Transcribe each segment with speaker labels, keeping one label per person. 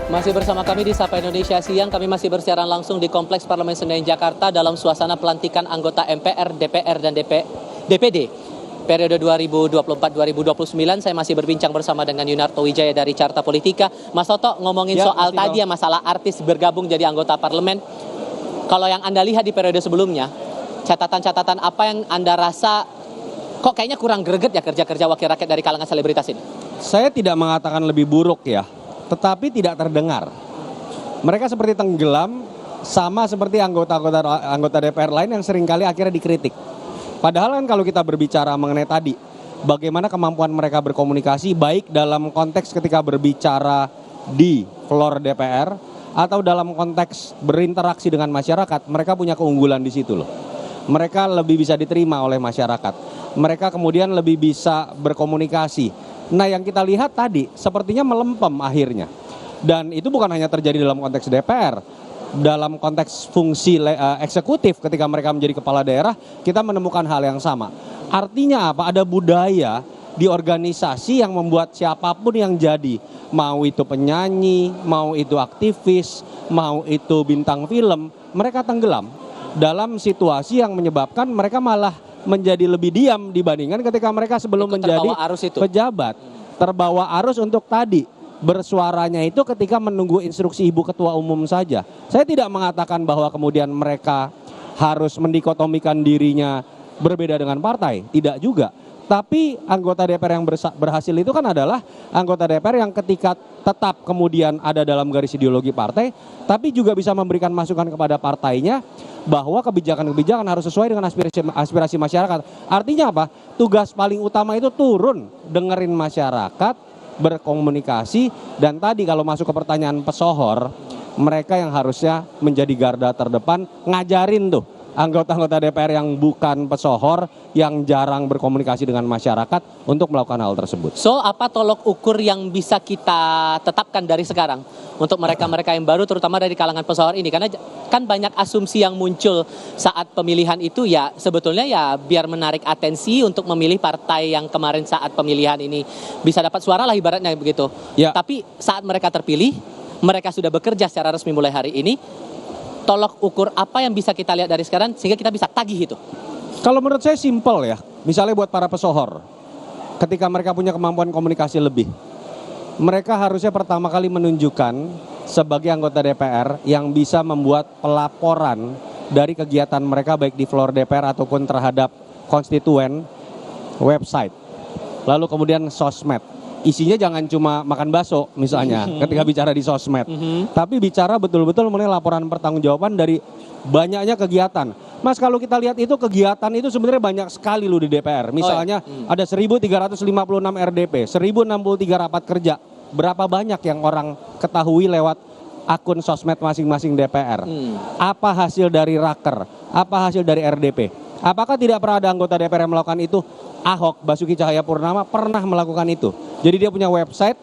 Speaker 1: Masih bersama kami di Sapa Indonesia Siang, kami masih bersiaran langsung di Kompleks Parlemen Senayan Jakarta dalam suasana pelantikan anggota MPR, DPR, dan DPD periode 2024-2029. Saya masih berbincang bersama dengan Yunarto Wijaya dari Carta Politika. Mas Toto, ngomongin soal tadi ya, masalah artis bergabung jadi anggota parlemen. Kalau yang Anda lihat di periode sebelumnya, catatan-catatan apa yang Anda rasa kok kayaknya kurang greget ya kerja-kerja wakil rakyat dari kalangan selebritas ini?
Speaker 2: Saya tidak mengatakan lebih buruk ya, tetapi tidak terdengar. Mereka seperti tenggelam, sama seperti anggota DPR lain yang seringkali akhirnya dikritik. Padahal kan kalau kita berbicara mengenai tadi, bagaimana kemampuan mereka berkomunikasi, baik dalam konteks ketika berbicara di floor DPR, atau dalam konteks berinteraksi dengan masyarakat, mereka punya keunggulan di situ loh. Mereka lebih bisa diterima oleh masyarakat. Mereka kemudian lebih bisa berkomunikasi. Nah, yang kita lihat tadi sepertinya melempem akhirnya. Dan itu bukan hanya terjadi dalam konteks DPR. Dalam konteks fungsi eksekutif ketika mereka menjadi kepala daerah, kita menemukan hal yang sama. Artinya apa? Ada budaya di organisasi yang membuat siapapun yang jadi, mau itu penyanyi, mau itu aktivis, mau itu bintang film, mereka tenggelam dalam situasi yang menyebabkan mereka malah menjadi lebih diam dibandingkan ketika mereka sebelum menjadi pejabat. Terbawa arus untuk tadi bersuaranya itu ketika menunggu instruksi Ibu Ketua Umum saja. Saya tidak mengatakan bahwa kemudian mereka harus mendikotomikan dirinya berbeda dengan partai, tidak juga. Tapi anggota DPR yang berhasil itu kan adalah anggota DPR yang ketika tetap kemudian ada dalam garis ideologi partai, tapi juga bisa memberikan masukan kepada partainya bahwa kebijakan-kebijakan harus sesuai dengan aspirasi masyarakat. Artinya apa? Tugas paling utama itu turun, dengerin masyarakat, berkomunikasi, dan tadi kalau masuk ke pertanyaan pesohor, mereka yang harusnya menjadi garda terdepan, ngajarin tuh anggota-anggota DPR yang bukan pesohor, yang jarang berkomunikasi dengan masyarakat untuk melakukan hal tersebut.
Speaker 1: So, apa tolok ukur yang bisa kita tetapkan dari sekarang untuk mereka-mereka yang baru, terutama dari kalangan pesohor ini? Karena kan banyak asumsi yang muncul saat pemilihan itu ya sebetulnya ya biar menarik atensi untuk memilih partai yang kemarin saat pemilihan ini bisa dapat suara lah ibaratnya begitu. Ya. Tapi saat mereka terpilih, mereka sudah bekerja secara resmi mulai hari ini. Tolok ukur apa yang bisa kita lihat dari sekarang sehingga kita bisa tagih itu?
Speaker 2: Kalau menurut saya simpel ya. Misalnya buat para pesohor, ketika mereka punya kemampuan komunikasi lebih, mereka harusnya pertama kali menunjukkan sebagai anggota DPR yang bisa membuat pelaporan dari kegiatan mereka baik di floor DPR ataupun terhadap konstituen, website, lalu kemudian sosmed. Isinya jangan cuma makan bakso misalnya ketika bicara di sosmed, tapi bicara betul-betul mengenai laporan pertanggungjawaban dari banyaknya kegiatan. Mas, kalau kita lihat itu kegiatan itu sebenarnya banyak sekali loh di DPR. Misalnya ada 1.356 RDP, 1.063 rapat kerja. Berapa banyak yang orang ketahui lewat akun sosmed masing-masing DPR? Apa hasil dari raker? Apa hasil dari RDP? Apakah tidak pernah ada anggota DPR yang melakukan itu? Ahok, Basuki Cahayapurnama pernah melakukan itu. Jadi dia punya website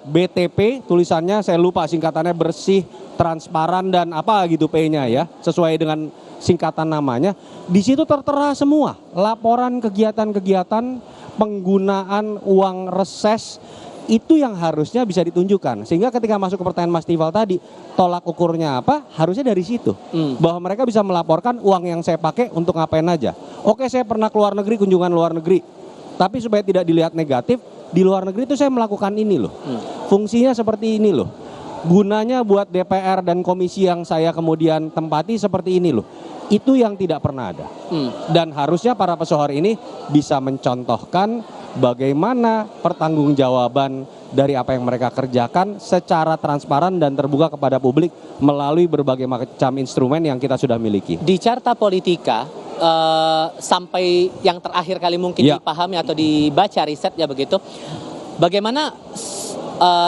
Speaker 2: BTP, tulisannya saya lupa singkatannya, bersih, transparan, dan apa gitu P-nya ya, sesuai dengan singkatan namanya. Di situ tertera semua laporan kegiatan-kegiatan penggunaan uang reses. Itu yang harusnya bisa ditunjukkan. Sehingga ketika masuk ke pertanyaan Mas Tifal tadi, tolak ukurnya apa? Harusnya dari situ. Bahwa mereka bisa melaporkan uang yang saya pakai untuk ngapain aja. Oke, saya pernah keluar negeri, kunjungan luar negeri. Tapi supaya tidak dilihat negatif, di luar negeri itu saya melakukan ini loh. Fungsinya seperti ini loh. Gunanya buat DPR dan komisi yang saya kemudian tempati seperti ini loh. Itu yang tidak pernah ada. Dan harusnya para pesohor ini bisa mencontohkan bagaimana pertanggungjawaban dari apa yang mereka kerjakan secara transparan dan terbuka kepada publik melalui berbagai macam instrumen yang kita sudah miliki.
Speaker 1: Di Carta Politika, sampai yang terakhir kali mungkin dipahami atau dibaca risetnya begitu, bagaimana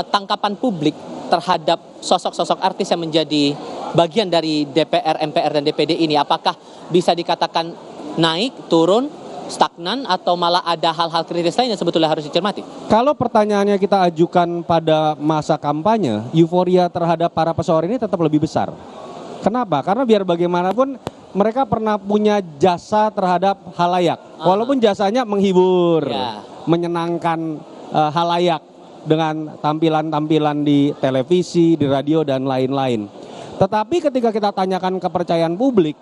Speaker 1: tangkapan publik terhadap sosok-sosok artis yang menjadi bagian dari DPR, MPR, dan DPD ini? Apakah bisa dikatakan naik, turun, stagnan, atau malah ada hal-hal kritis lain yang sebetulnya harus dicermati?
Speaker 2: Kalau pertanyaannya kita ajukan pada masa kampanye, euforia terhadap para pesohor ini tetap lebih besar. Kenapa? Karena biar bagaimanapun mereka pernah punya jasa terhadap halayak. Walaupun jasanya menghibur, menyenangkan halayak, dengan tampilan-tampilan di televisi, di radio, dan lain-lain. Tetapi ketika kita tanyakan kepercayaan publik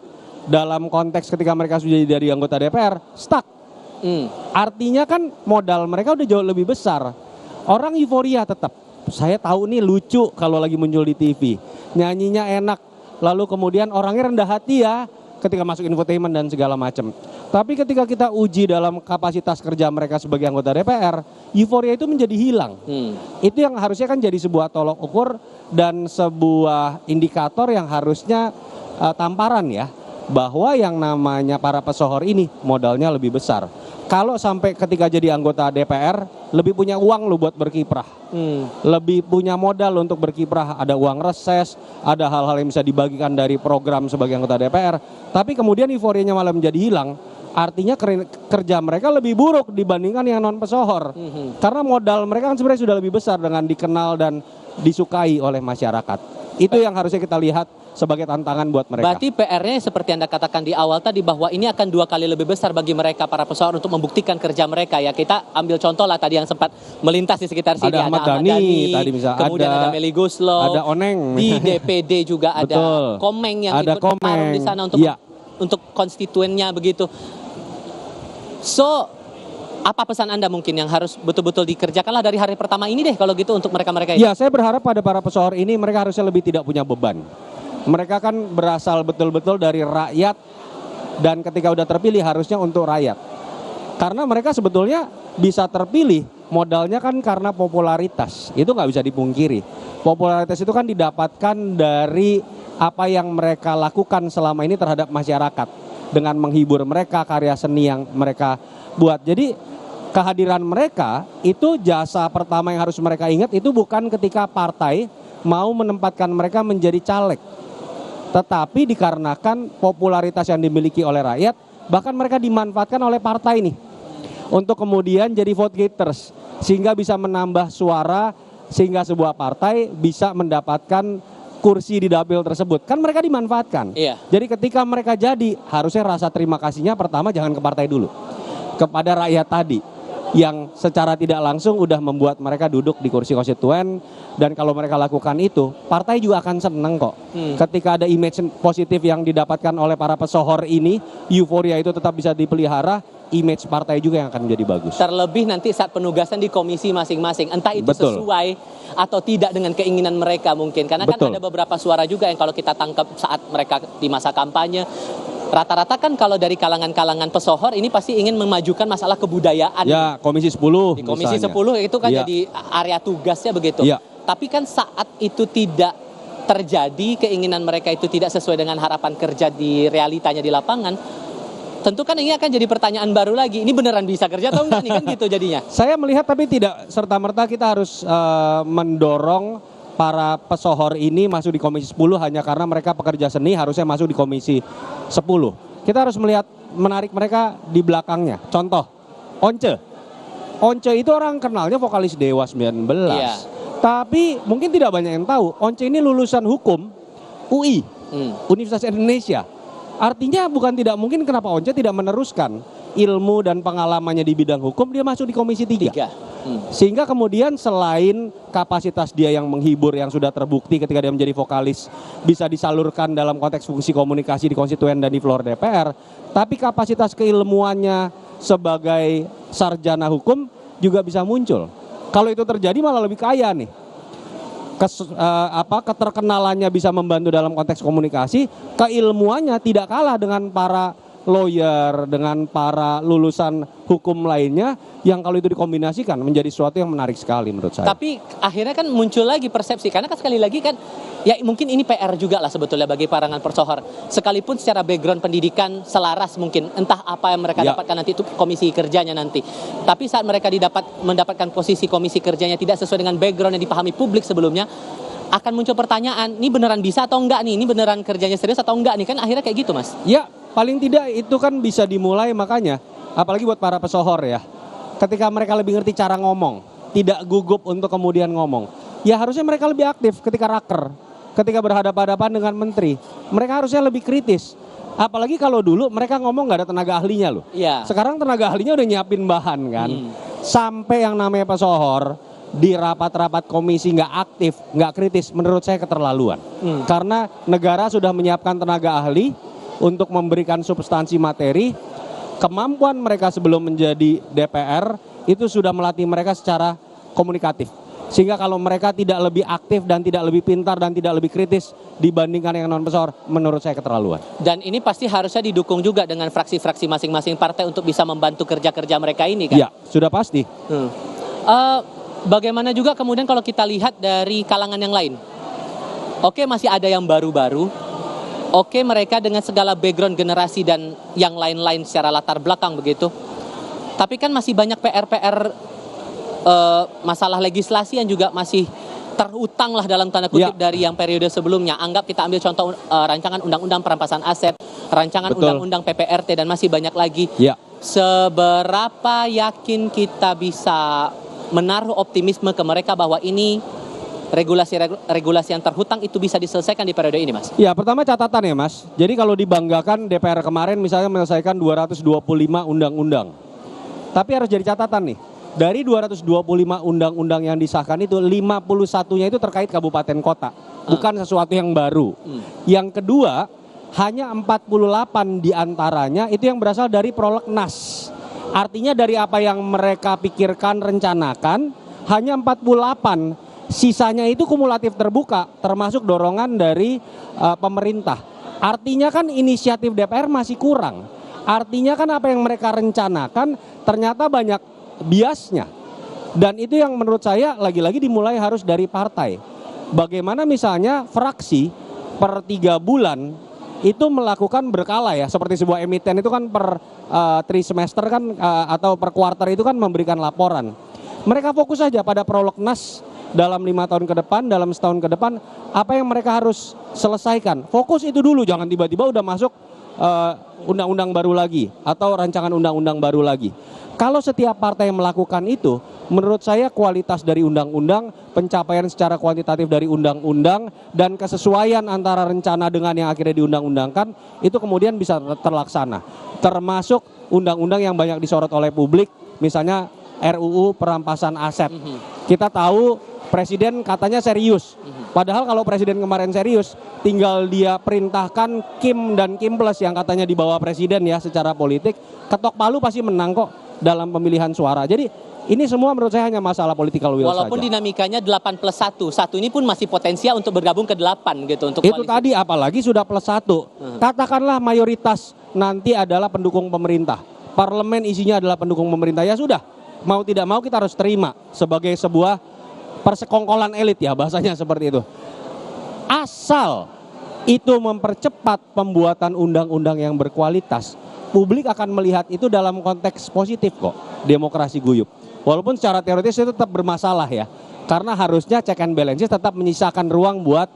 Speaker 2: dalam konteks ketika mereka sudah jadi anggota DPR, stuck. Artinya kan modal mereka udah jauh lebih besar. Orang euforia tetap. Saya tahu nih lucu kalau lagi muncul di TV. Nyanyinya enak. Lalu kemudian orangnya rendah hati ya ketika masuk infotainment dan segala macam. Tapi ketika kita uji dalam kapasitas kerja mereka sebagai anggota DPR, euforia itu menjadi hilang. Itu yang harusnya kan jadi sebuah tolok ukur dan sebuah indikator yang harusnya tamparan ya, bahwa yang namanya para pesohor ini modalnya lebih besar. Kalau sampai ketika jadi anggota DPR lebih punya uang lo buat berkiprah, lebih punya modal untuk berkiprah, ada uang reses, ada hal-hal yang bisa dibagikan dari program sebagai anggota DPR. Tapi kemudian euforianya malah menjadi hilang, artinya kerja mereka lebih buruk dibandingkan yang non pesohor. Karena modal mereka kan sebenarnya sudah lebih besar dengan dikenal dan disukai oleh masyarakat. Itu yang harusnya kita lihat sebagai tantangan buat mereka.
Speaker 1: Berarti PR-nya seperti Anda katakan di awal tadi bahwa ini akan 2 kali lebih besar bagi mereka para pesohor untuk membuktikan kerja mereka ya. Kita ambil contoh lah tadi yang sempat melintas di sekitar sini.
Speaker 2: Ada Ahmad Dhani tadi misalnya,
Speaker 1: kemudian ada Meli Guslow,
Speaker 2: ada Oneng.
Speaker 1: Di DPD juga ada
Speaker 2: Betul.
Speaker 1: Komeng yang
Speaker 2: ada
Speaker 1: ikut bertarung di sana untuk konstituennya begitu. So, apa pesan Anda mungkin yang harus betul-betul dikerjakanlah dari hari pertama ini deh kalau gitu untuk mereka-mereka ini?
Speaker 2: Ya, saya berharap pada para pesohor ini mereka harusnya lebih tidak punya beban. Mereka kan berasal betul-betul dari rakyat dan ketika udah terpilih harusnya untuk rakyat. Karena mereka sebetulnya bisa terpilih modalnya kan karena popularitas. Itu nggak bisa dipungkiri. Popularitas itu kan didapatkan dari apa yang mereka lakukan selama ini terhadap masyarakat. Dengan menghibur mereka, karya seni yang mereka buat. Jadi kehadiran mereka itu jasa pertama yang harus mereka ingat itu bukan ketika partai mau menempatkan mereka menjadi caleg. Tetapi dikarenakan popularitas yang dimiliki oleh rakyat, bahkan mereka dimanfaatkan oleh partai nih untuk kemudian jadi vote getters, sehingga bisa menambah suara, sehingga sebuah partai bisa mendapatkan kursi di dapil tersebut. Kan mereka dimanfaatkan.
Speaker 1: Iya.
Speaker 2: Jadi ketika mereka jadi, harusnya rasa terima kasihnya pertama jangan ke partai dulu, kepada rakyat tadi yang secara tidak langsung udah membuat mereka duduk di kursi konstituen. Dan kalau mereka lakukan itu, partai juga akan seneng kok. Ketika ada image positif yang didapatkan oleh para pesohor ini, euforia itu tetap bisa dipelihara, image partai juga yang akan menjadi bagus.
Speaker 1: Terlebih nanti saat penugasan di komisi masing-masing, entah itu sesuai atau tidak dengan keinginan mereka mungkin. Karena kan ada beberapa suara juga yang kalau kita tangkap saat mereka di masa kampanye, rata-rata kan kalau dari kalangan-kalangan pesohor ini pasti ingin memajukan masalah kebudayaan.
Speaker 2: Ya, Komisi 10
Speaker 1: di Komisi
Speaker 2: misalnya.
Speaker 1: 10 itu kan jadi area tugasnya begitu.
Speaker 2: Ya.
Speaker 1: Tapi kan saat itu tidak terjadi, keinginan mereka itu tidak sesuai dengan harapan kerja di realitanya di lapangan, tentu kan ini akan jadi pertanyaan baru lagi. Ini beneran bisa kerja atau enggak nih kan gitu jadinya.
Speaker 2: Saya melihat tapi tidak serta-merta kita harus mendorong para pesohor ini masuk di Komisi 10 hanya karena mereka pekerja seni harusnya masuk di Komisi 10. Kita harus menarik mereka di belakangnya. Contoh, Once. Once itu orang kenalnya vokalis Dewa 19. Iya. Tapi mungkin tidak banyak yang tahu, Once ini lulusan hukum UI, Universitas Indonesia. Artinya bukan tidak mungkin kenapa Once tidak meneruskan ilmu dan pengalamannya di bidang hukum, dia masuk di Komisi 3. Sehingga kemudian selain kapasitas dia yang menghibur yang sudah terbukti ketika dia menjadi vokalis bisa disalurkan dalam konteks fungsi komunikasi di konstituen dan di floor DPR, tapi kapasitas keilmuannya sebagai sarjana hukum juga bisa muncul. Kalau itu terjadi malah lebih kaya nih. Keterkenalannya bisa membantu dalam konteks komunikasi, keilmuannya tidak kalah dengan para lawyer, dengan para lulusan hukum lainnya yang kalau itu dikombinasikan menjadi sesuatu yang menarik sekali menurut saya. Tapi
Speaker 1: akhirnya kan muncul lagi persepsi, karena kan sekali lagi kan ya mungkin ini PR juga lah sebetulnya bagi parangan pesohor. Sekalipun secara background pendidikan selaras mungkin, entah apa yang mereka dapatkan nanti itu komisi kerjanya nanti. Tapi saat mereka mendapatkan posisi komisi kerjanya tidak sesuai dengan background yang dipahami publik sebelumnya, akan muncul pertanyaan, ini beneran bisa atau enggak nih? Ini beneran kerjanya serius atau enggak nih? Kan akhirnya kayak gitu, Mas.
Speaker 2: Ya, paling tidak itu kan bisa dimulai makanya, apalagi buat para pesohor ya. Ketika mereka lebih ngerti cara ngomong, tidak gugup untuk kemudian ngomong. Ya harusnya mereka lebih aktif ketika raker, ketika berhadapan-hadapan dengan menteri. Mereka harusnya lebih kritis. Apalagi kalau dulu mereka ngomong nggak ada tenaga ahlinya loh.
Speaker 1: Iya.
Speaker 2: Sekarang tenaga ahlinya udah nyiapin bahan kan. Sampai yang namanya pesohor di rapat-rapat komisi nggak aktif, nggak kritis, menurut saya keterlaluan. Karena negara sudah menyiapkan tenaga ahli untuk memberikan substansi materi, kemampuan mereka sebelum menjadi DPR itu sudah melatih mereka secara komunikatif. Sehingga kalau mereka tidak lebih aktif dan tidak lebih pintar dan tidak lebih kritis dibandingkan yang non-pesohor, menurut saya keterlaluan.
Speaker 1: Dan ini pasti harusnya didukung juga dengan fraksi-fraksi masing-masing partai untuk bisa membantu kerja-kerja mereka ini kan?
Speaker 2: Ya, sudah pasti.
Speaker 1: Bagaimana juga kemudian kalau kita lihat dari kalangan yang lain? Oke, masih ada yang baru-baru. Oke, mereka dengan segala background generasi dan yang lain-lain secara latar belakang begitu. Tapi kan masih banyak PR-PR masalah legislasi yang juga masih terutang lah dalam tanda kutip dari yang periode sebelumnya. Anggap kita ambil contoh rancangan undang-undang perampasan aset, rancangan undang-undang PPRT dan masih banyak lagi. Seberapa yakin kita bisa menaruh optimisme ke mereka bahwa ini regulasi yang terhutang itu bisa diselesaikan di periode ini, Mas?
Speaker 2: Ya, pertama catatan ya, Mas. Jadi kalau dibanggakan DPR kemarin misalnya menyelesaikan 225 undang-undang. Tapi harus jadi catatan nih. Dari 225 undang-undang yang disahkan itu 51-nya itu terkait kabupaten kota, bukan sesuatu yang baru. Yang kedua, hanya 48 diantaranya itu yang berasal dari prolegnas. Artinya dari apa yang mereka pikirkan, rencanakan, hanya 48. Sisanya itu kumulatif terbuka, termasuk dorongan dari pemerintah. Artinya kan inisiatif DPR masih kurang. Artinya kan apa yang mereka rencanakan ternyata banyak biasnya. Dan itu yang menurut saya lagi-lagi dimulai harus dari partai. Bagaimana misalnya fraksi per 3 bulan itu melakukan berkala ya, seperti sebuah emiten itu kan per trimester kan atau per kuartal itu kan memberikan laporan. Mereka fokus saja pada prolegnas dalam 5 tahun ke depan, dalam setahun ke depan, apa yang mereka harus selesaikan. Fokus itu dulu, jangan tiba-tiba udah masuk undang-undang baru lagi atau rancangan undang-undang baru lagi. Kalau setiap partai melakukan itu, menurut saya kualitas dari undang-undang, pencapaian secara kuantitatif dari undang-undang, dan kesesuaian antara rencana dengan yang akhirnya diundang-undangkan, itu kemudian bisa terlaksana. Termasuk undang-undang yang banyak disorot oleh publik, misalnya RUU perampasan aset. Kita tahu presiden katanya serius. Padahal kalau presiden kemarin serius, tinggal dia perintahkan Kim dan Kim Plus yang katanya di bawah presiden ya secara politik, ketok palu pasti menang kok dalam pemilihan suara. Jadi ini semua menurut saya hanya masalah political will saja.
Speaker 1: Walaupun dinamikanya 8+1, satu ini pun masih potensial untuk bergabung ke 8 gitu untuk
Speaker 2: itu
Speaker 1: koalisi.
Speaker 2: tadi apalagi sudah +1. Katakanlah mayoritas nanti adalah pendukung pemerintah. Parlemen isinya adalah pendukung pemerintah, ya sudah. Mau tidak mau kita harus terima sebagai sebuah persekongkolan elit ya, bahasanya seperti itu. Asal itu mempercepat pembuatan undang-undang yang berkualitas, publik akan melihat itu dalam konteks positif kok, demokrasi guyup. Walaupun secara teoritis itu tetap bermasalah ya, karena harusnya check and balances tetap menyisakan ruang buat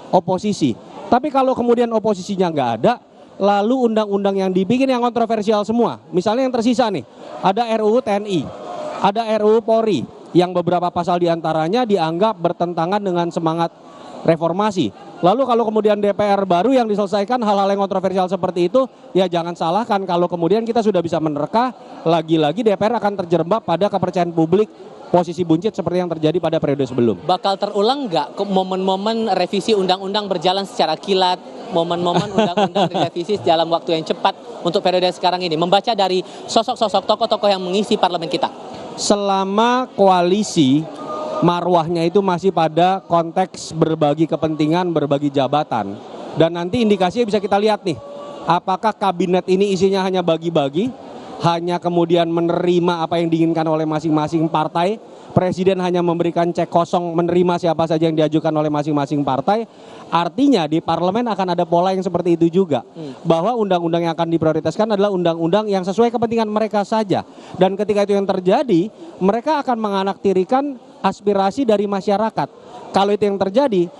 Speaker 2: oposisi. Tapi kalau kemudian oposisinya nggak ada, lalu undang-undang yang dibikin yang kontroversial semua, misalnya yang tersisa nih, ada RUU TNI, ada RUU Polri, yang beberapa pasal diantaranya dianggap bertentangan dengan semangat reformasi. Lalu kalau kemudian DPR baru yang diselesaikan hal-hal yang kontroversial seperti itu, ya jangan salahkan kalau kemudian kita sudah bisa menerka, lagi-lagi DPR akan terjerembab pada kepercayaan publik posisi buncit seperti yang terjadi pada periode sebelum.
Speaker 1: Bakal terulang nggak momen-momen revisi undang-undang berjalan secara kilat, momen-momen undang-undang direvisi dalam waktu yang cepat untuk periode sekarang ini, membaca dari sosok-sosok tokoh-tokoh yang mengisi parlemen kita?
Speaker 2: Selama koalisi marwahnya itu masih pada konteks berbagi kepentingan, berbagi jabatan, dan nanti indikasinya bisa kita lihat nih, apakah kabinet ini isinya hanya bagi-bagi, hanya kemudian menerima apa yang diinginkan oleh masing-masing partai, presiden hanya memberikan cek kosong menerima siapa saja yang diajukan oleh masing-masing partai. Artinya di parlemen akan ada pola yang seperti itu juga, bahwa undang-undang yang akan diprioritaskan adalah undang-undang yang sesuai kepentingan mereka saja. Dan ketika itu yang terjadi, mereka akan menganaktirikan aspirasi dari masyarakat. Kalau itu yang terjadi,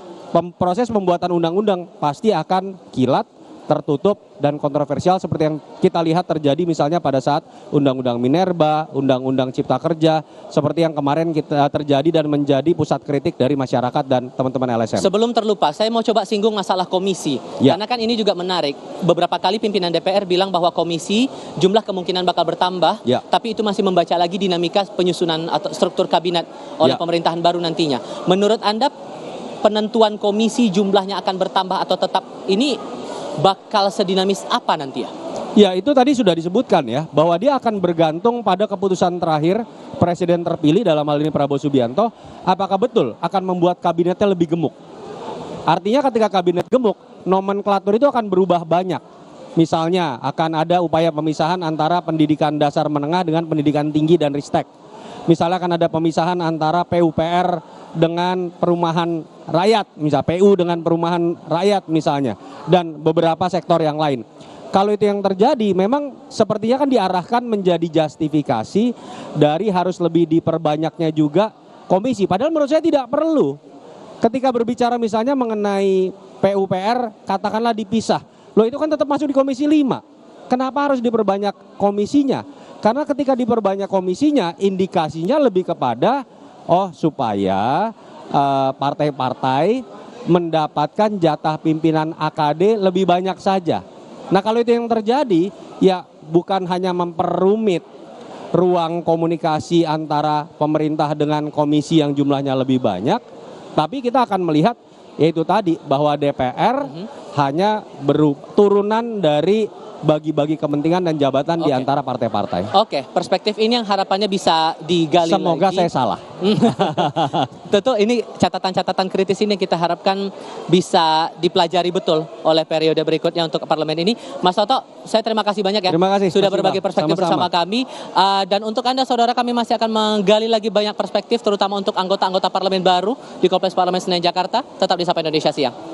Speaker 2: proses pembuatan undang-undang pasti akan kilat, tertutup dan kontroversial seperti yang kita lihat terjadi misalnya pada saat Undang-Undang Minerba, Undang-Undang Cipta Kerja, seperti yang kemarin kita terjadi dan menjadi pusat kritik dari masyarakat dan teman-teman LSM.
Speaker 1: Sebelum terlupa, saya mau coba singgung masalah komisi.
Speaker 2: Ya.
Speaker 1: Karena kan ini juga menarik. Beberapa kali pimpinan DPR bilang bahwa komisi jumlah kemungkinan bakal bertambah,
Speaker 2: Ya.
Speaker 1: tapi itu masih membaca lagi dinamika penyusunan atau struktur kabinet oleh
Speaker 2: Ya.
Speaker 1: pemerintahan baru nantinya. Menurut Anda, penentuan komisi jumlahnya akan bertambah atau tetap ini bakal sedinamis apa nanti ya?
Speaker 2: Ya, itu tadi sudah disebutkan ya, bahwa dia akan bergantung pada keputusan terakhir Presiden terpilih dalam hal ini Prabowo Subianto, apakah betul akan membuat kabinetnya lebih gemuk. Artinya ketika kabinet gemuk, nomenklatur itu akan berubah banyak. Misalnya akan ada upaya pemisahan antara pendidikan dasar menengah dengan pendidikan tinggi dan ristek. Misalnya akan ada pemisahan antara PUPR dengan perumahan rakyat, misalnya PU dengan perumahan rakyat misalnya, dan beberapa sektor yang lain. Kalau itu yang terjadi, memang sepertinya kan diarahkan menjadi justifikasi dari harus lebih diperbanyaknya juga komisi. Padahal menurut saya tidak perlu. Ketika berbicara misalnya mengenai PUPR, katakanlah dipisah. Loh, itu kan tetap masuk di Komisi 5. Kenapa harus diperbanyak komisinya? Karena ketika diperbanyak komisinya, indikasinya lebih kepada supaya partai-partai mendapatkan jatah pimpinan AKD lebih banyak saja. Nah, kalau itu yang terjadi, ya bukan hanya memperumit ruang komunikasi antara pemerintah dengan komisi yang jumlahnya lebih banyak, tapi kita akan melihat yaitu tadi bahwa DPR hanya turunan dari bagi-bagi kepentingan dan jabatan di antara partai-partai.
Speaker 1: Oke, perspektif ini yang harapannya bisa digali
Speaker 2: Semoga
Speaker 1: lagi.
Speaker 2: saya salah.
Speaker 1: Tentu ini catatan-catatan kritis ini kita harapkan bisa dipelajari betul oleh periode berikutnya untuk parlemen ini. Mas Toto, saya terima kasih banyak ya.
Speaker 2: Terima kasih.
Speaker 1: Sudah berbagi perspektif bersama kami. Dan untuk Anda saudara, kami masih akan menggali lagi banyak perspektif terutama untuk anggota-anggota parlemen baru di Kompleks Parlemen Senayan Jakarta. Tetap di Sapa Indonesia Siang.